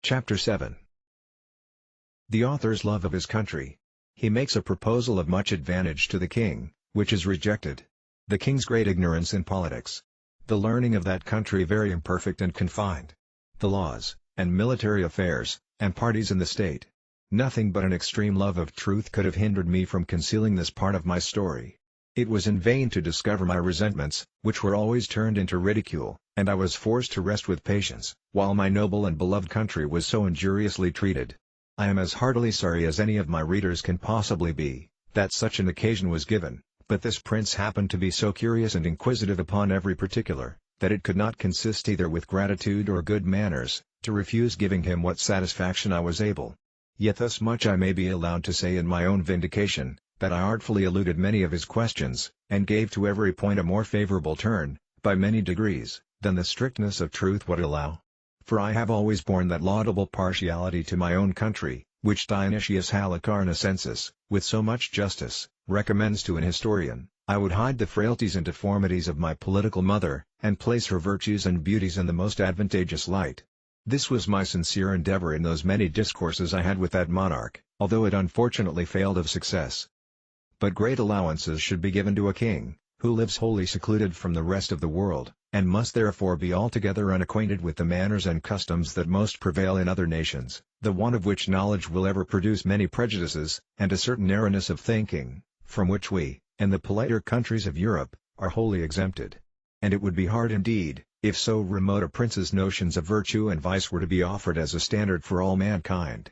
Chapter 7. The author's love of his country. He makes a proposal of much advantage to the king, which is rejected. The king's great ignorance in politics. The learning of that country very imperfect and confined. The laws, and military affairs, and parties in the state. Nothing but an extreme love of truth could have hindered me from concealing this part of my story. It was in vain to discover my resentments, which were always turned into ridicule, and I was forced to rest with patience, while my noble and beloved country was so injuriously treated. I am as heartily sorry as any of my readers can possibly be, that such an occasion was given, but this prince happened to be so curious and inquisitive upon every particular, that it could not consist either with gratitude or good manners, to refuse giving him what satisfaction I was able. Yet thus much I may be allowed to say in my own vindication, that I artfully eluded many of his questions, and gave to every point a more favorable turn, by many degrees, than the strictness of truth would allow. For I have always borne that laudable partiality to my own country, which Dionysius Halicarnassensis, with so much justice, recommends to an historian. I would hide the frailties and deformities of my political mother, and place her virtues and beauties in the most advantageous light. This was my sincere endeavor in those many discourses I had with that monarch, although it unfortunately failed of success. But great allowances should be given to a king, who lives wholly secluded from the rest of the world, and must therefore be altogether unacquainted with the manners and customs that most prevail in other nations, the want of which knowledge will ever produce many prejudices, and a certain narrowness of thinking, from which we, in the politer countries of Europe, are wholly exempted. And it would be hard indeed, if so remote a prince's notions of virtue and vice were to be offered as a standard for all mankind.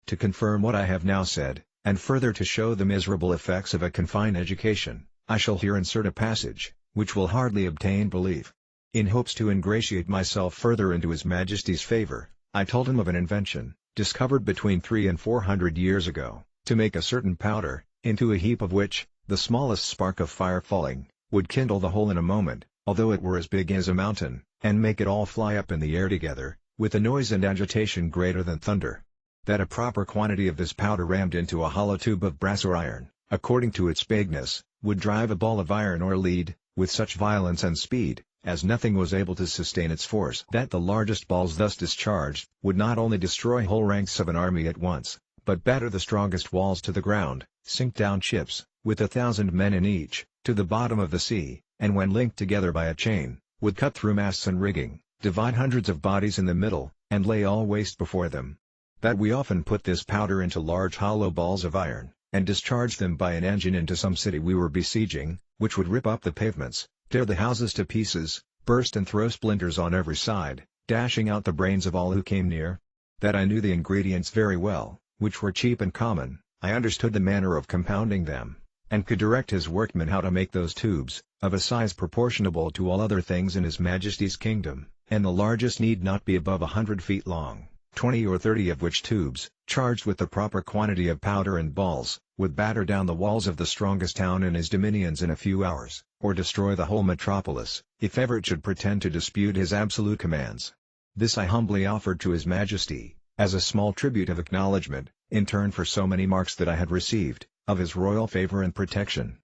To confirm what I have now said, and further to show the miserable effects of a confined education, I shall here insert a passage, which will hardly obtain belief. In hopes to ingratiate myself further into His Majesty's favor, I told him of an invention, discovered between 300 and 400 years ago, to make a certain powder, into a heap of which, the smallest spark of fire falling, would kindle the whole in a moment, although it were as big as a mountain, and make it all fly up in the air together, with a noise and agitation greater than thunder. That a proper quantity of this powder rammed into a hollow tube of brass or iron, according to its bigness, would drive a ball of iron or lead, with such violence and speed, as nothing was able to sustain its force. That the largest balls thus discharged, would not only destroy whole ranks of an army at once, but batter the strongest walls to the ground, sink down ships, with 1,000 men in each, to the bottom of the sea, and when linked together by a chain, would cut through masts and rigging, divide hundreds of bodies in the middle, and lay all waste before them. That we often put this powder into large hollow balls of iron, and discharged them by an engine into some city we were besieging, which would rip up the pavements, tear the houses to pieces, burst and throw splinters on every side, dashing out the brains of all who came near. That I knew the ingredients very well, which were cheap and common, I understood the manner of compounding them, and could direct his workmen how to make those tubes, of a size proportionable to all other things in His Majesty's kingdom, and the largest need not be above 100 feet long. 20 or 30 of which tubes, charged with the proper quantity of powder and balls, would batter down the walls of the strongest town in his dominions in a few hours, or destroy the whole metropolis, if ever it should pretend to dispute his absolute commands. This I humbly offered to His Majesty, as a small tribute of acknowledgment, in turn for so many marks that I had received, of his royal favor and protection.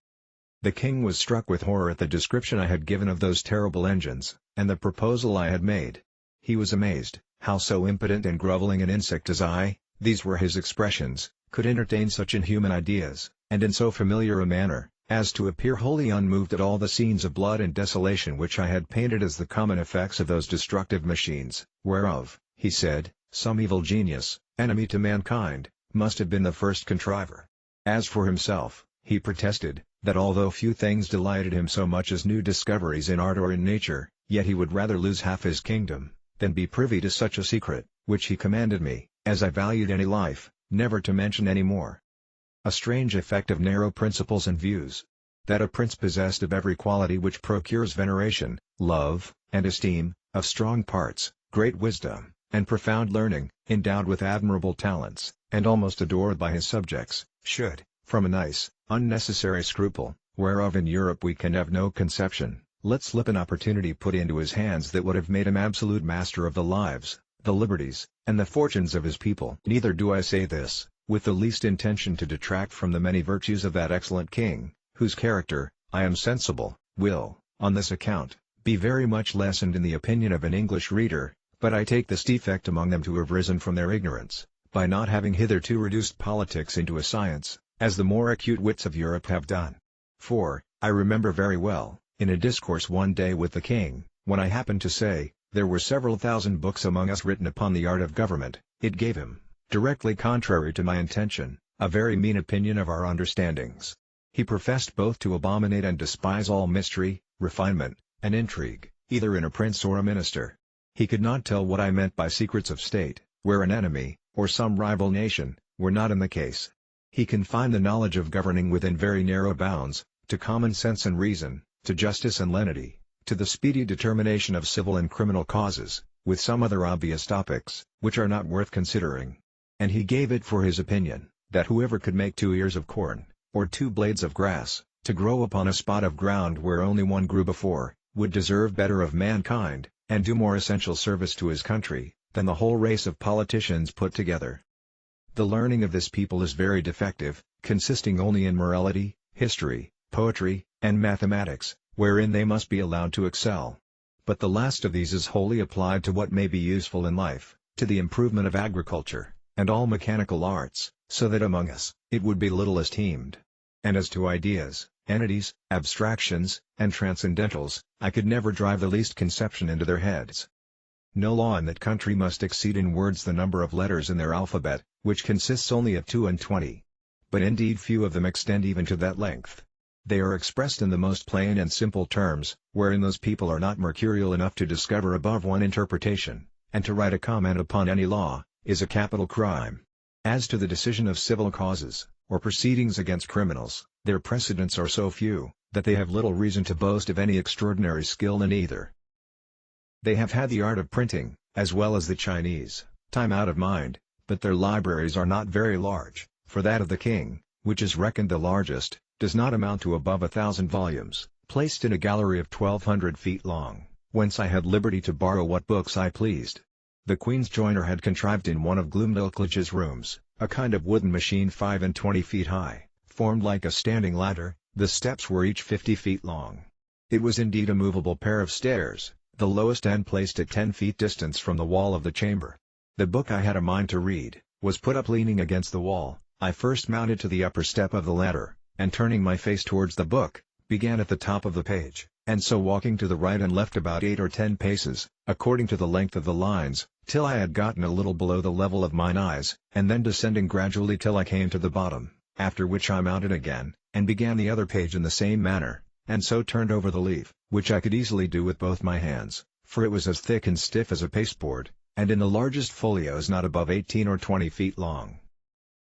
The king was struck with horror at the description I had given of those terrible engines, and the proposal I had made. He was amazed, how so impotent and groveling an insect as I, these were his expressions, could entertain such inhuman ideas, and in so familiar a manner, as to appear wholly unmoved at all the scenes of blood and desolation which I had painted as the common effects of those destructive machines, whereof, he said, some evil genius, enemy to mankind, must have been the first contriver. As for himself, he protested, that although few things delighted him so much as new discoveries in art or in nature, yet he would rather lose half his kingdom, than be privy to such a secret, which he commanded me, as I valued any life, never to mention any more. A strange effect of narrow principles and views. That a prince possessed of every quality which procures veneration, love, and esteem, of strong parts, great wisdom, and profound learning, endowed with admirable talents, and almost adored by his subjects, should, from a nice, unnecessary scruple, whereof in Europe we can have no conception, let slip an opportunity put into his hands that would have made him absolute master of the lives, the liberties, and the fortunes of his people. Neither do I say this, with the least intention to detract from the many virtues of that excellent king, whose character, I am sensible, will, on this account, be very much lessened in the opinion of an English reader, but I take this defect among them to have risen from their ignorance, by not having hitherto reduced politics into a science, as the more acute wits of Europe have done. For, I remember very well, in a discourse one day with the king, when I happened to say, there were several thousand books among us written upon the art of government, it gave him, directly contrary to my intention, a very mean opinion of our understandings. He professed both to abominate and despise all mystery, refinement, and intrigue, either in a prince or a minister. He could not tell what I meant by secrets of state, where an enemy, or some rival nation, were not in the case. He confined the knowledge of governing within very narrow bounds, to common sense and reason, to justice and lenity, to the speedy determination of civil and criminal causes, with some other obvious topics, which are not worth considering. And he gave it for his opinion, that whoever could make 2 ears of corn, or 2 blades of grass, to grow upon a spot of ground where only one grew before, would deserve better of mankind, and do more essential service to his country, than the whole race of politicians put together. The learning of this people is very defective, consisting only in morality, history, poetry, and mathematics, wherein they must be allowed to excel. But the last of these is wholly applied to what may be useful in life, to the improvement of agriculture, and all mechanical arts, so that among us, it would be little esteemed. And as to ideas, entities, abstractions, and transcendentals, I could never drive the least conception into their heads. No law in that country must exceed in words the number of letters in their alphabet, which consists only of 22. But indeed few of them extend even to that length. They are expressed in the most plain and simple terms, wherein those people are not mercurial enough to discover above one interpretation, and to write a comment upon any law, is a capital crime. As to the decision of civil causes, or proceedings against criminals, their precedents are so few, that they have little reason to boast of any extraordinary skill in either. They have had the art of printing, as well as the Chinese, time out of mind, but their libraries are not very large, for that of the king, which is reckoned the largest, does not amount to above 1,000 volumes, placed in a gallery of 1,200 feet long, whence I had liberty to borrow what books I pleased. The Queen's joiner had contrived in one of Glumdalclich's rooms, a kind of wooden machine 25 feet high, formed like a standing ladder. The steps were each 50 feet long. It was indeed a movable pair of stairs, the lowest end placed at 10 feet distance from the wall of the chamber. The book I had a mind to read, was put up leaning against the wall. I first mounted to the upper step of the ladder, and turning my face towards the book, began at the top of the page, and so walking to the right and left about 8 or 10 paces, according to the length of the lines, till I had gotten a little below the level of mine eyes, and then descending gradually till I came to the bottom, after which I mounted again, and began the other page in the same manner, and so turned over the leaf, which I could easily do with both my hands, for it was as thick and stiff as a pasteboard, and in the largest folios not above 18 or 20 feet long.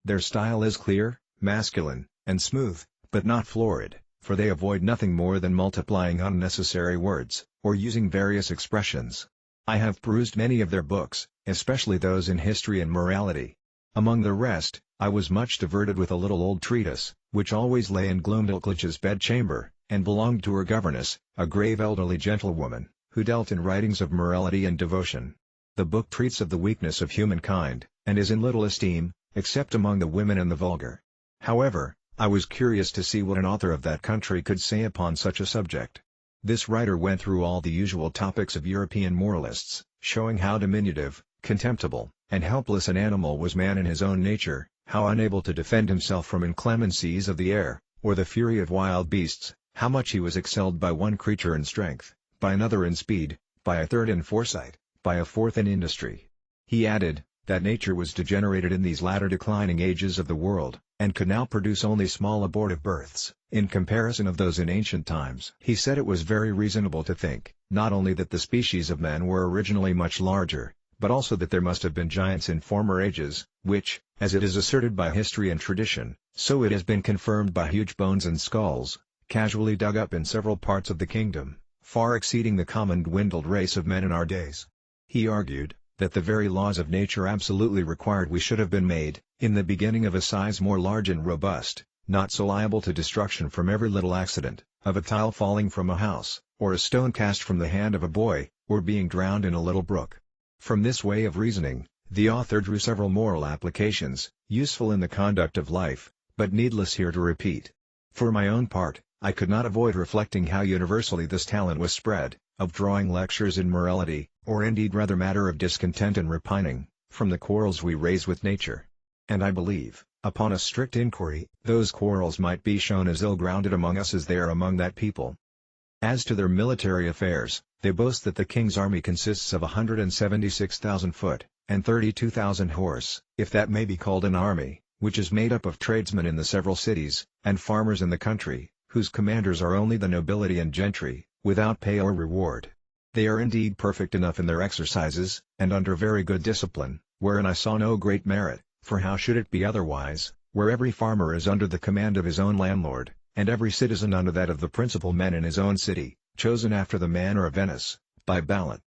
Their style is clear, masculine, and smooth, but not florid, for they avoid nothing more than multiplying unnecessary words, or using various expressions. I have perused many of their books, especially those in history and morality. Among the rest, I was much diverted with a little old treatise, which always lay in Glumdalclich's bedchamber, and belonged to her governess, a grave elderly gentlewoman, who dealt in writings of morality and devotion. The book treats of the weakness of humankind, and is in little esteem, except among the women and the vulgar. However, I was curious to see what an author of that country could say upon such a subject. This writer went through all the usual topics of European moralists, showing how diminutive, contemptible, and helpless an animal was man in his own nature, how unable to defend himself from inclemencies of the air, or the fury of wild beasts, how much he was excelled by one creature in strength, by another in speed, by a third in foresight, by a fourth in industry. He added, that nature was degenerated in these latter declining ages of the world, and could now produce only small abortive births, in comparison of those in ancient times. He said it was very reasonable to think, not only that the species of men were originally much larger, but also that there must have been giants in former ages, which, as it is asserted by history and tradition, so it has been confirmed by huge bones and skulls, casually dug up in several parts of the kingdom, far exceeding the common dwindled race of men in our days. He argued, that the very laws of nature absolutely required we should have been made, in the beginning of a size more large and robust, not so liable to destruction from every little accident, of a tile falling from a house, or a stone cast from the hand of a boy, or being drowned in a little brook. From this way of reasoning, the author drew several moral applications, useful in the conduct of life, but needless here to repeat. For my own part, I could not avoid reflecting how universally this talent was spread, of drawing lectures in morality, or indeed rather matter of discontent and repining, from the quarrels we raise with nature. And I believe, upon a strict inquiry, those quarrels might be shown as ill-grounded among us as they are among that people. As to their military affairs, they boast that the king's army consists of 176,000 foot, and 32,000 horse, if that may be called an army, which is made up of tradesmen in the several cities, and farmers in the country, whose commanders are only the nobility and gentry, without pay or reward. They are indeed perfect enough in their exercises, and under very good discipline, wherein I saw no great merit, for how should it be otherwise, where every farmer is under the command of his own landlord, and every citizen under that of the principal men in his own city, chosen after the manner of Venice, by ballot.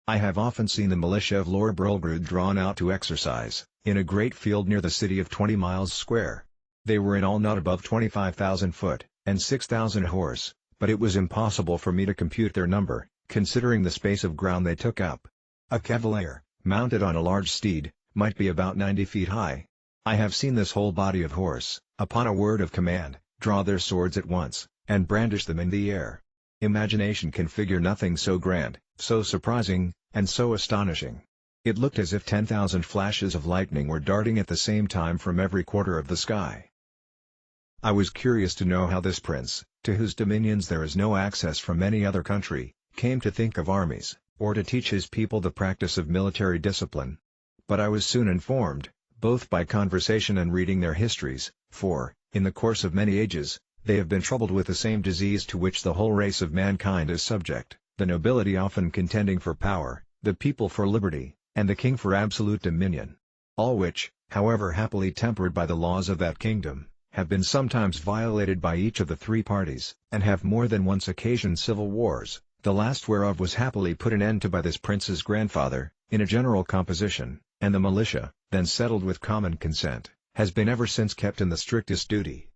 I have often seen the militia of Lord Burlgrud drawn out to exercise, in a great field near the city of 20 miles square. They were in all not above 25,000 foot, and 6,000 horse, but it was impossible for me to compute their number, considering the space of ground they took up. A cavalier, mounted on a large steed, might be about 90 feet high. I have seen this whole body of horse, upon a word of command, draw their swords at once, and brandish them in the air. Imagination can figure nothing so grand, so surprising, and so astonishing. It looked as if 10,000 flashes of lightning were darting at the same time from every quarter of the sky. I was curious to know how this prince, to whose dominions there is no access from any other country, came to think of armies, or to teach his people the practice of military discipline. But I was soon informed, both by conversation and reading their histories, for, in the course of many ages, they have been troubled with the same disease to which the whole race of mankind is subject, the nobility often contending for power, the people for liberty, and the king for absolute dominion. All which, however happily tempered by the laws of that kingdom, have been sometimes violated by each of the three parties, and have more than once occasioned civil wars, the last whereof was happily put an end to by this prince's grandfather, in a general composition, and the militia, then settled with common consent, has been ever since kept in the strictest duty.